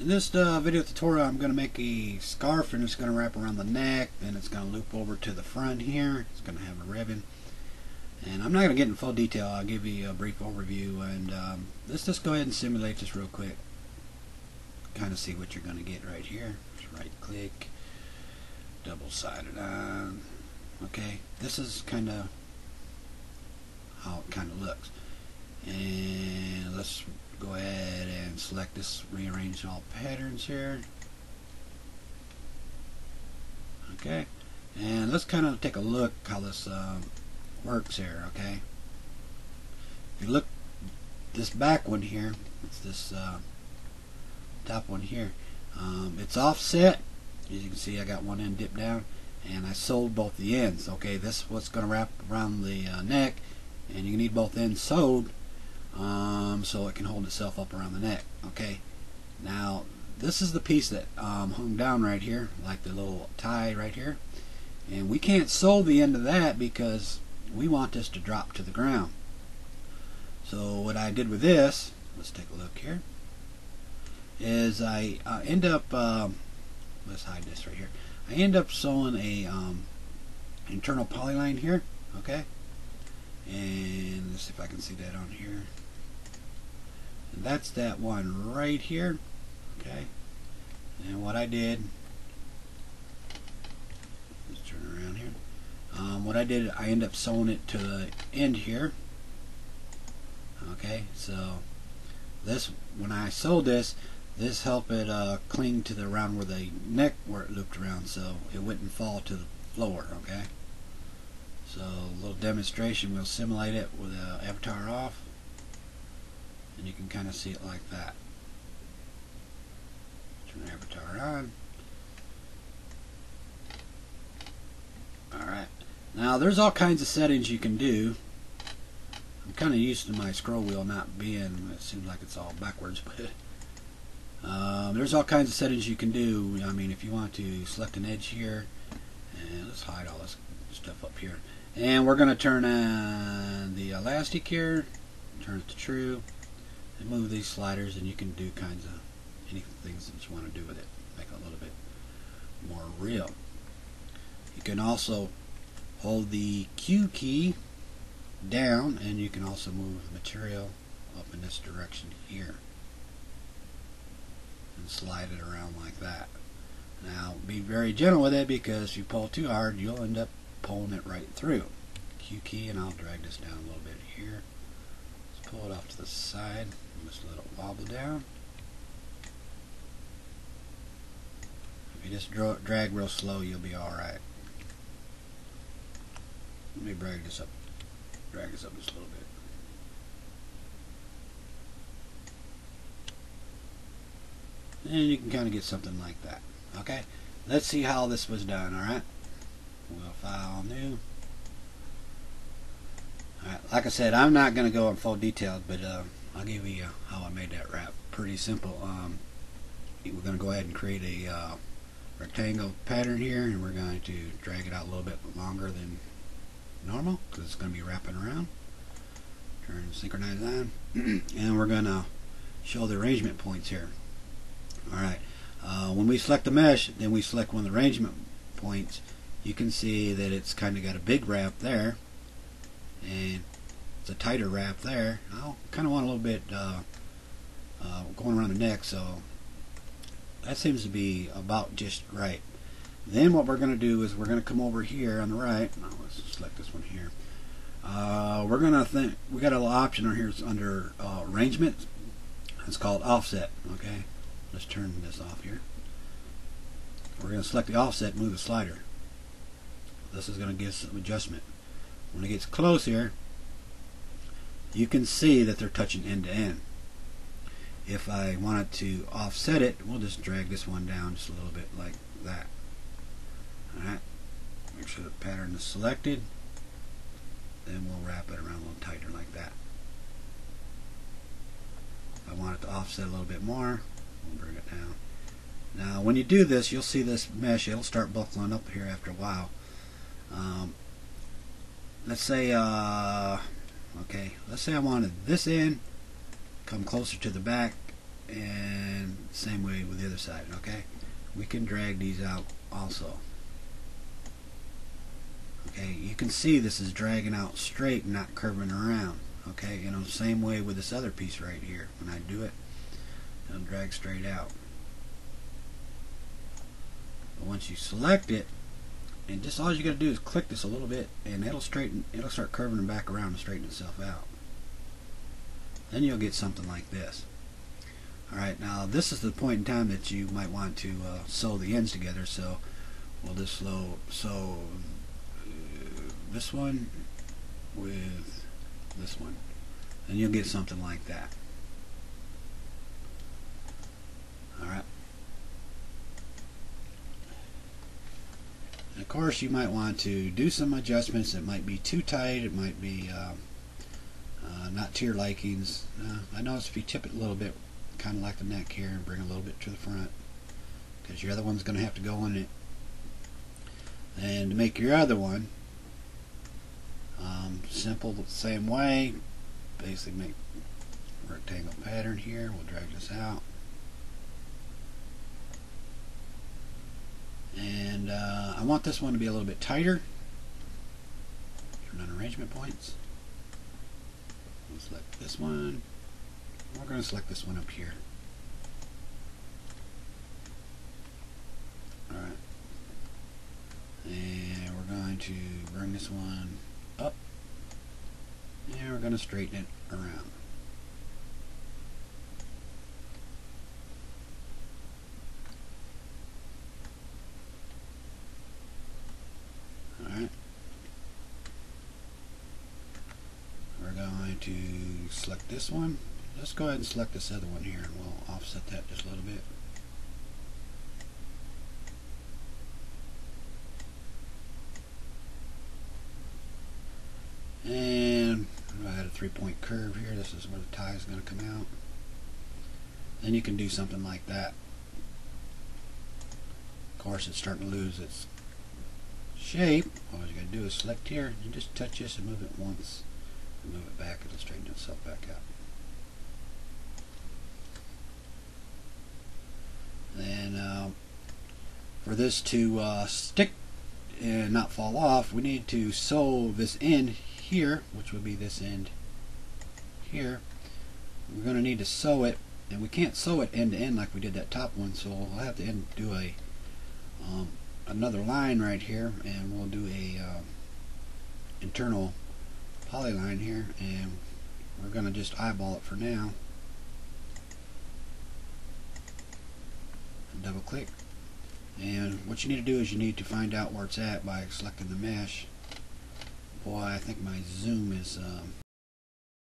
In this video tutorial, I'm going to make a scarf, and it's going to wrap around the neck, and it's going to loop over to the front here. It's going to have a ribbon, and I'm not going to get in full detail. I'll give you a brief overview, and let's just go ahead and simulate this real quick. Kind of see what you're going to get right here. Just right click, double-sided on. Okay, this is kind of how it kind of looks. And let's go ahead and select this, rearrange all patterns here. Okay, and let's kind of take a look how this works here. Okay, if you look this back one here, it's this top one here, it's offset. As you can see, I got one end dipped down, and I sewed both the ends. Okay, this is what's going to wrap around the neck, and you need both ends sewed so it can hold itself up around the neck. Okay, now this is the piece that hung down right here, like the little tie right here, and we can't sew the end of that because we want this to drop to the ground. So what I did with this, let's take a look here, is I end up let's hide this right here. I end up sewing a internal polyline here. Okay, and let's see if I can see that on here. And that's that one right here. Okay, and what I did, let's turn around here. What I did, I end up sewing it to the end here. Okay, so this, when I sewed this helped it cling to the around where the neck, where it looped around, so it wouldn't fall to the floor. Okay, so a little demonstration, we'll simulate it with the avatar off, and you can kind of see it like that. Turn the avatar on. Alright, now there's all kinds of settings you can do. I'm kind of used to my scroll wheel not being, it seems like it's all backwards, but there's all kinds of settings you can do. I mean, if you want to select an edge here, and let's hide all this stuff up here, and we're going to turn on the elastic here, turn it to true, and move these sliders, and you can do kinds of any things that you want to do with it, make it a little bit more real. You can also hold the Q key down, and you can also move the material up in this direction here and slide it around like that. Now be very gentle with it, because if you pull too hard, you'll end up pulling it right through. Q key, and I'll drag this down a little bit here. Let's pull it off to the side and just let it wobble down. If you just drag real slow, you'll be alright. Let me drag this up just a little bit. And you can kind of get something like that. Okay, let's see how this was done. Alright, we'll file new. Alright, like I said, I'm not going to go in full detail, but I'll give you how I made that wrap. Pretty simple. We're going to go ahead and create a rectangle pattern here, and we're going to drag it out a little bit longer than normal because it's going to be wrapping around. Turn synchronize on, and we're going to show the arrangement points here. Alright, when we select the mesh, then we select one of the arrangement points. You can see that it's kind of got a big wrap there, and it's a tighter wrap there. I kind of want a little bit going around the neck, so that seems to be about just right. Then what we're going to do is we're going to come over here on the right. Now let's select this one here. We're going to think we got a little option on here. It's under arrangement. It's called offset. Okay, let's turn this off here. We're going to select the offset, move the slider. This is going to give some adjustment. When it gets close here, you can see that they're touching end to end. If I wanted to offset it, we'll just drag this one down just a little bit like that. Alright, make sure the pattern is selected, then we'll wrap it around a little tighter like that. If I want it to offset a little bit more, we'll bring it down. Now when you do this, you'll see this mesh, it'll start buckling up here after a while. Let's say let's say I wanted this end come closer to the back, and same way with the other side. Okay, we can drag these out also. Okay, you can see this is dragging out straight and not curving around. Okay, you know, same way with this other piece right here. When I do it, it'll drag straight out. But once you select it, and just all you got to do is click this a little bit, and it'll start curving back around and straighten itself out. Then you'll get something like this. Alright, now this is the point in time that you might want to sew the ends together, so we'll just sew this one with this one, and you'll get something like that. Alright. Of course, you might want to do some adjustments. It might be too tight, it might be not to your likings. I notice if you tip it a little bit, kind of like the neck here, and bring a little bit to the front, because your other one's going to have to go in it. And to make your other one simple, the same way, basically make a rectangle pattern here. We'll drag this out, and I want this one to be a little bit tighter. Turn on arrangement points. We'll select this one. We're going to select this one up here. Alright. And we're going to bring this one up. And we're going to straighten it around. Alright. We're going to select this one. Let's go ahead and select this other one here, and we'll offset that just a little bit. And I had a 3-point curve here. This is where the tie is going to come out. Then you can do something like that. Of course, it's starting to lose its shape. All you got to do is select here. You just touch this and move it once, and move it back. It'll straighten itself back out. Then for this to stick and not fall off, we need to sew this end here, which would be this end here. We're going to need to sew it, and we can't sew it end to end like we did that top one, so we'll have to do a another line right here, and we'll do a internal polyline here, and we're going to just eyeball it for now. Double click, and what you need to do is you need to find out where it's at by selecting the mesh. Boy, I think my zoom is